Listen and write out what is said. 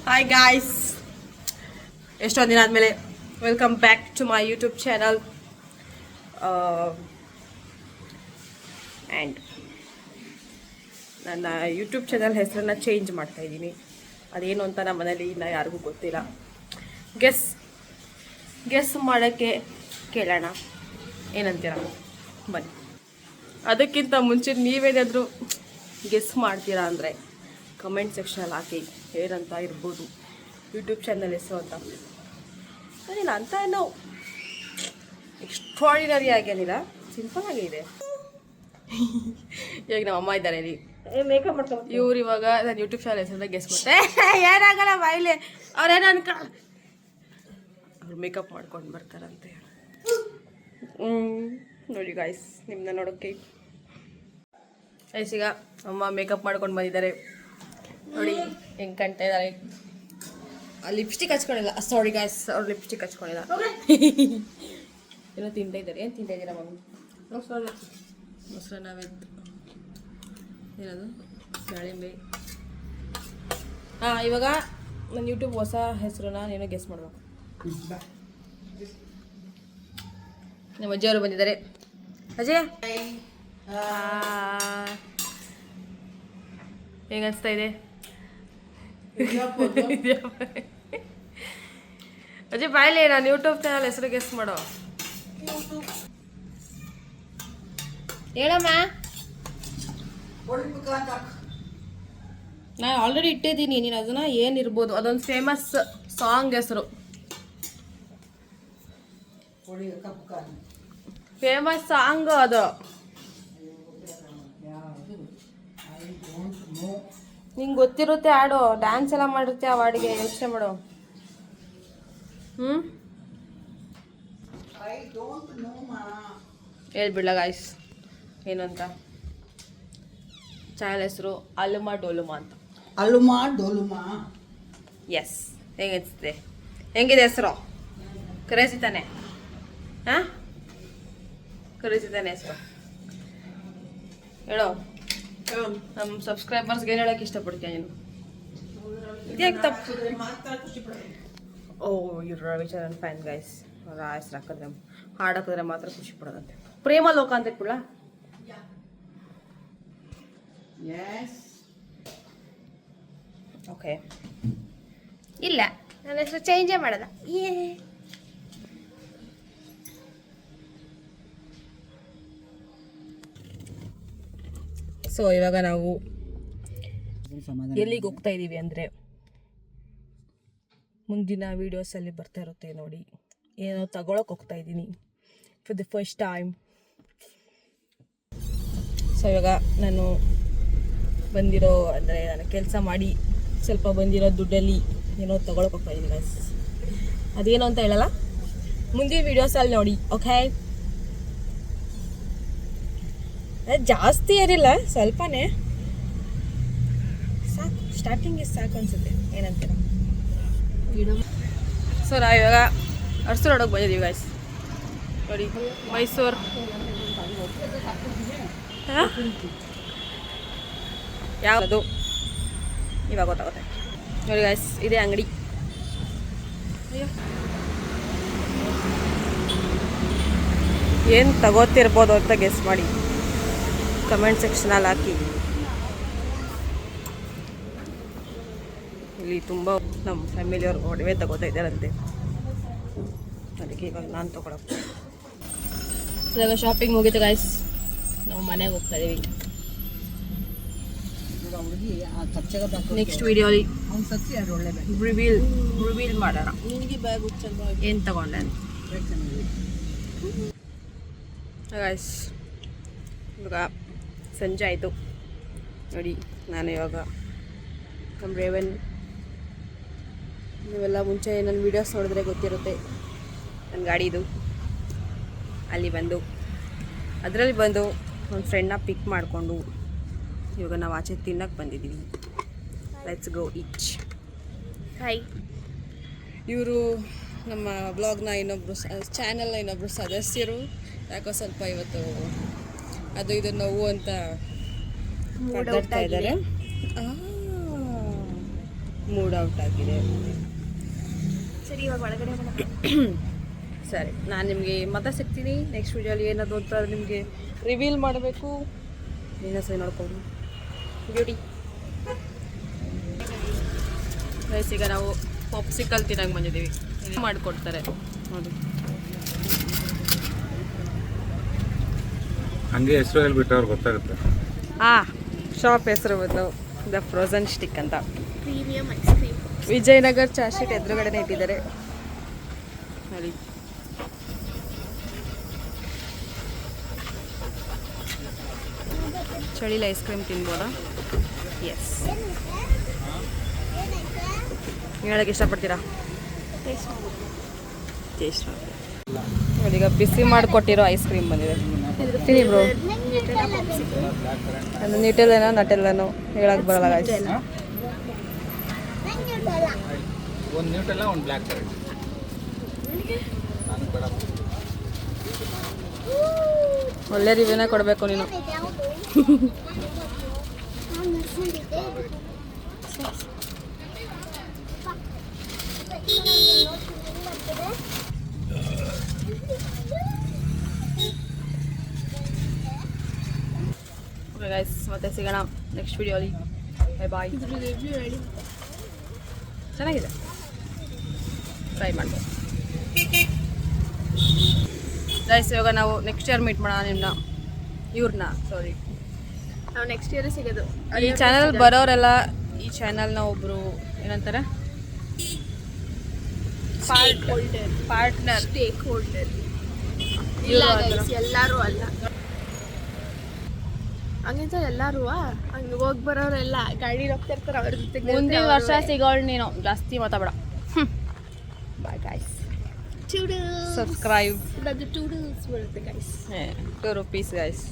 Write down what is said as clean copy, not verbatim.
Hi guys, ಎಷ್ಟೊಂದು ದಿನ ಆದಮೇಲೆ welcome back to my YouTube channel. And ನನ್ನ ಯೂಟ್ಯೂಬ್ ಚಾನಲ್ ಹೆಸರನ್ನು ಚೇಂಜ್ ಮಾಡ್ತಾಯಿದ್ದೀನಿ. ಅದೇನು ಅಂತ ನಮ್ಮ ಮನೇಲಿ ಇನ್ನು ಯಾರಿಗೂ ಗೊತ್ತಿಲ್ಲ. ಗೆಸ್ ಮಾಡೋಕ್ಕೆ ಕೇಳೋಣ, ಏನಂತೀರ? ಬನ್ನಿ. ಅದಕ್ಕಿಂತ ಮುಂಚೆ ನೀವೇನಾದರೂ ಗೆಸ್ ಮಾಡ್ತೀರಾ ಅಂದರೆ ಕಮೆಂಟ್ ಸೆಕ್ಷನಲ್ಲಿ ಹಾಕಿ, ಏನಂತ ಇರ್ಬೋದು ಯೂಟ್ಯೂಬ್ ಚಾನಲ್ ಹೆಸರು ಅಂತ. ಏನಿಲ್ಲ ಅಂತ ಏನೋ ಎಕ್ಸ್ಟ್ರಾಡಿನರಿ ಆಗೇನಿಲ್ಲ, ಸಿಂಪಲ್ ಆಗೇ ಇದೆ. ಇವಾಗ ನಮ್ಮ ಅಮ್ಮ ಇದ್ದಾರೆ ಇಲ್ಲಿ, ಮೇಕಪ್ ಮಾಡ್ಕೊಂಡು ಇವ್ರು ಇವಾಗ ನಾನು ಯೂಟ್ಯೂಬ್ ಚಾನಲ್ ಹೆಸರನ್ನ ಗೆಸ್ ಮಾಡ್ತೆ. ಏನಾಗಲ್ಲ ಬಾಯಿಲೆ, ಅವ್ರೇನೋ ಅನ್ಕ ಅವ್ರು ಮೇಕಪ್ ಮಾಡ್ಕೊಂಡು ಬರ್ತಾರಂತೆ. ನೋಡಿ ಗಾಯ್ಸ್, ನಿಮ್ಮನ್ನ ನೋಡೋಕ್ಕೆ ಈಗ ಅಮ್ಮ ಮೇಕಪ್ ಮಾಡ್ಕೊಂಡು ಬಂದಿದ್ದಾರೆ. ನೋಡಿ ಹೆಂಗೆ ಕಾಣ್ತಾ ಇದ್ದಾರೆ. ಲಿಪ್ಸ್ಟಿಕ್ ಹಚ್ಕೊಂಡಿಲ್ಲ, ಸಾರಿ ಗಾಯ್ಸ್, ಅವ್ರು ಲಿಪ್ಸ್ಟಿಕ್ ಹಚ್ಕೊಂಡಿಲ್ಲ. ಏನೋ ತಿಂತಾ ಇದ್ದಾರೆ. ಏನು ತಿಂತಾ ಇದ್ದೀರಾ ಮಮ್ಮಿ? ಮೊಸರನ್ನ ವಿತ್ ಏನದು ದಾಳಿಂಬೆ. ಇವಾಗ ನನ್ನ ಯೂಟ್ಯೂಬ್ ಹೊಸ ಹೆಸರನ್ನ ನೀನು ಗೆಸ್ ಮಾಡಬೇಕು. ನಮ್ಮ ಅಜ್ಜಿಯವರು ಬಂದಿದ್ದಾರೆ. ಅಜಯ್ ಹೆಂಗ ಅನಿಸ್ತಾ ಇದೆ? ಅಜಯ್ ಬಾಯ್ಲಿ, ನಾನು ಯೂಟ್ಯೂಬ್ ಚಾನಲ್ ಹೆಸರು ಗೆಸ್ ಮಾಡೋ. ಹೇಳಮ್ಮ. ನಾನು ಆಲ್ರೆಡಿ ಇಟ್ಟಿದ್ದೀನಿ, ನೀನು ಅದನ್ನ ಏನಿರ್ಬೋದು. ಅದೊಂದು ಫೇಮಸ್ ಸಾಂಗ್ ಹೆಸರು, ಫೇಮಸ್ ಸಾಂಗ್ ಅದು. ನಿಂಗೆ ಗೊತ್ತಿರುತ್ತೆ ಹಾಡು, ಡ್ಯಾನ್ಸ್ ಎಲ್ಲ ಮಾಡಿರುತ್ತೆ ಆ ಹಾಡಿಗೆ. ಯೋಚನೆ ಮಾಡು. ಹೇಳ್ಬಿಡ್ಲ ಗಾಯ್ಸ್ ಏನು ಅಂತ? ಚಾನಲ್ ಹೆಸರು ಅಲುಮಾ ಡೋಲುಮಾ ಅಂತ. ಅಲುಮಾ ಡೋಲುಮಾ. ಎಸ್. ಹೆಂಗಿದೆ ಹೆಂಗಿದೆ ಹೆಸರು? ಕರೇಸಿ ತಾನೆ? ಹಾಂ, ಕರೇಸಿ ತಾನೆ ಹೆಸರು? ಹೇಳೋ. ನಮ್ಮ ಸಬ್ಸ್ಕ್ರೈಬರ್ಸ್ಗೆ ಏನು ಹೇಳೋಕ್ಕೆ ಇಷ್ಟಪಡ್ತೀಯ ನೀನು? ಇದ್ಯಾಕೆ ತಪ್ಪು? ಓ, ಇವ್ರು ರವಿಚರಣ್ ಫ್ಯಾನ್ ಗೈಸ್. ಅವ್ರ ಹೆಸ್ರು ಹಾಕಿದ್ರೆ, ಹಾಡು ಹಾಕಿದ್ರೆ ಮಾತ್ರ ಖುಷಿ ಪಡೋದಂತೆ. ಪ್ರೇಮ ಲೋಕ ಅಂತ ಇಟ್ಬಿಡ. ಓಕೆ, ಇಲ್ಲ ನನ್ನ ಹೆಸರು ಚೇಂಜೇ ಮಾಡೋದ. ಸೊ ಇವಾಗ ನಾವು ಎಲ್ಲಿಗೆ ಹೋಗ್ತಾ ಇದ್ದೀವಿ ಅಂದರೆ, ಮುಂದಿನ ವೀಡಿಯೋಸಲ್ಲಿ ಬರ್ತಾ ಇರುತ್ತೆ ನೋಡಿ. ಏನೋ ತಗೊಳಕ್ಕೆ ಹೋಗ್ತಾ ಇದ್ದೀನಿ for the first time. So ಇವಾಗ ನಾನು ಬಂದಿರೋ, ಅಂದರೆ ನಾನು ಕೆಲಸ ಮಾಡಿ ಸ್ವಲ್ಪ ಬಂದಿರೋ ದುಡ್ಡಲ್ಲಿ ಏನೋ ತಗೊಳಕ್ಕೆ ಹೋಗ್ತಾ ಇದ್ದೀನಿ ಗೈಸ್. ಅದೇನೋ ಅಂತ ಹೇಳಲ್ಲ, ಮುಂದಿನ ವೀಡಿಯೋಸಲ್ಲಿ ನೋಡಿ. ಓಕೆ, ಜಾಸ್ತಿ ಏನಿಲ್ಲ, ಸ್ವಲ್ಪನೇ ಸಾಕು. ಸ್ಟಾರ್ಟಿಂಗ್ ಸಾಕು ಅನ್ಸುತ್ತೆ, ಏನಂತೀರ? ಸೊ ನಾವು ಇವಾಗ ಅರಸು ರೋಡಕ್ಕೆ ಬಂದಿದ್ದೀವಿ ಗೈಸ್. ನೋಡಿ, ಮೈಸೂರು. ಯಾವುದು ಇವಾಗ ಗೊತ್ತಾಗುತ್ತೆ ನೋಡಿ ಗೈಸ್. ಇದೇ ಅಂಗಡಿ. ಏನು ತಗೋತಿರ್ಬೋದು ಅಂತ ಗೆಸ್ ಮಾಡಿ ಕಮೆಂಟ್ ಸೆಕ್ಷನಲ್ಲಿ ಹಾಕಿ. ಇಲ್ಲಿ ತುಂಬ ನಮ್ಮ ಫ್ಯಾಮಿಲಿಯವ್ರು ಒಡವೆ ತಗೋತಾ ಇದ್ದಾರಂತೆ, ಅದಕ್ಕೆ ಇವಾಗ ನಾನು ತಗೊಳಕ್ಕೆ. ಇವಾಗ ಶಾಪಿಂಗ್ ಮುಗೀತು ಗೈಸ್, ನಾವು ಮನೆಗೆ ಹೋಗ್ತಾ ಇದೀವಿ. ನೆಕ್ಸ್ಟ್ ವಿಡಿಯೋಲಿ ರಿವೀಲ್ ಮಾಡೋಣ ಏನು ತಗೊಂಡೆ ಅಂತ ಗೈಸ್. ಇವಾಗ ಸಂಜೆ ಆಯಿತು ನೋಡಿ. ನಾನು ಇವಾಗ ನಮ್ಮ ರೇವನ್, ನೀವೆಲ್ಲ ಮುಂಚೆ ನನ್ನ ವೀಡಿಯೋಸ್ ನೋಡಿದ್ರೆ ಗೊತ್ತಿರುತ್ತೆ ನನ್ನ ಗಾಡಿದು. ಅದರಲ್ಲಿ ಬಂದು ನನ್ನ ಫ್ರೆಂಡ್ನ ಪಿಕ್ ಮಾಡಿಕೊಂಡು ಇವಾಗ ನಾವು ಆಚೆ ತಿನ್ನಕ್ಕೆ ಬಂದಿದ್ದೀವಿ. Let's go each. ಹಾಯ್. ಇವರು ನಮ್ಮ ಬ್ಲಾಗ್ನ ಚಾನಲ್ನ ಇನ್ನೊಬ್ಬರು ಸದಸ್ಯರು. ಯಾಕೋ ಸ್ವಲ್ಪ ಇವತ್ತು ಅದು ಇದು ನೋವು ಅಂತ ಮಾತಾಡ್ತಾ ಇದ್ದಾರೆ. ಮೂಡ್ ಔಟ್ ಆಗಿದೆ. ಸರಿ ಇವಾಗ ಒಳಗಡೆ ಹೋಗೋಣ. ಸರಿ, ನಾನು ನಿಮಗೆ ಮತ್ತೆ ಸಿಗ್ತೀನಿ ನೆಕ್ಸ್ಟ್ ವೀಡಿಯೋಲಿ. ಏನದು ಅಂತ ನಿಮಗೆ ರಿವೀಲ್ ಮಾಡಬೇಕು. ನೀನು ಸರಿ ನೋಡ್ಕೊಂಡು ಬ್ಯೂಟಿ ಗೈಸ್. ಈಗ ನಾವು ಪಾಪ್ಸಿಕಲ್ ತಿನ್ನಕ್ಕೆ ಬಂದಿದ್ದೀವಿ. ಮಾಡಿಕೊಡ್ತಾರೆ ನೋಡಿ. ಹಂಗೆ ಹೆಸರು ಹೇಳ್ಬಿಟ್ಟು ಅವ್ರು ಗೊತ್ತಾಗುತ್ತೆ. ಶಾಪ್ ಹೆಸರು ಬಂದು ದ ಫ್ರೋಝನ್ ಸ್ಟಿಕ್ ಅಂತ. Premium ice cream. Vijayanagar chat street ಎದುರುಗಡೆನೇ ಇಟ್ಟಿದ್ದಾರೆ ನೋಡಿ. ಚಳಿಲಿ ಐಸ್ ಕ್ರೀಮ್ ತಿನ್ಬೋದಾ? ಎಸ್. ಹೇಳಕ್ಕೆ ಇಷ್ಟಪಡ್ತೀರಾ? ಟೇಸ್ಟ್ ಮಾಡಿ ನೋಡಿ. ಈಗ ಬಿಸಿ ಮಾಡಿಕೊಟ್ಟಿರೋ ಐಸ್ ಕ್ರೀಮ್ ಬಂದಿದೆ. ತಿನ್ನಿ ಬ್ರೋ. ಅದು ನಿಟೆಲ್ಲನೋ ನಟೆಲ್ಲನೋ ಹೇಳಕ್ಕೆ ಬರಲ್ಲ guys. ಒಂದು ನ್ಯೂಟೆಲ್ಲ ಒಂದು ಬ್ಲ್ಯಾಕ್ ಕರೆಂಟ್. ನಾನು ಕೂಡ ಒಳ್ಳೆ ರಿವ್ಯೂನೇ ಕೊಡಬೇಕು ನೀನು. ಓಕೆ ಗೈಸ್, ಮತ್ತೆ ಸಿಗೋಣ ನೆಕ್ಸ್ಟ್ ವಿಡಿಯೋಲಿ. Bye bye. ಚೆನ್ನಾಗಿದೆ, ಟ್ರೈ ಮಾಡ್ಬೋದು ಗೈಸ್. ಇವಾಗ ನಾವು ನೆಕ್ಸ್ಟ್ ಇಯರ್ ಮೀಟ್ ಮಾಡೋಣ ಇವ್ರನ್ನ. ಸಾರಿ, ನಾವು ನೆಕ್ಸ್ಟ್ ಇಯರ್ ಸಿಗೋದು. ಈ ಚಾನಲ್ ಬರೋರೆಲ್ಲ ಈ ಚಾನಲ್ನ ಒಬ್ಬರು ಏನಂತಾರೆ ಪಾರ್ಟ್ನರ್, ಸ್ಟೇಕ್ ಹೋಲ್ಡರ್. ಇಲ್ಲ ಗೈಸ್, ಎಲ್ಲರೂ ಅಲ್ಲ. ಹಂಗಿಂತ ಎಲ್ಲರೂ ಹಂಗೆ ಹೋಗಿ ಬರೋರೆಲ್ಲ ಗಾಡಿ ಹೋಗ್ತಾ ಇರ್ತಾರೆ. ಅವ್ರ ಜೊತೆಗೆ ಮುಂದಿನ ವರ್ಷ ಸಿಗೋಳು ನೀನು. ಜಾಸ್ತಿ ಮಾತಾಡ. Bye guys. ಟೂಡಲ್ಸ್. ಸಬ್ಸ್ಕ್ರೈಬ್. ಅದು ಟೂಡಲ್ಸ್ ಬರುತ್ತೆ ಗೈಸ್. $2 ಗೈಸ್.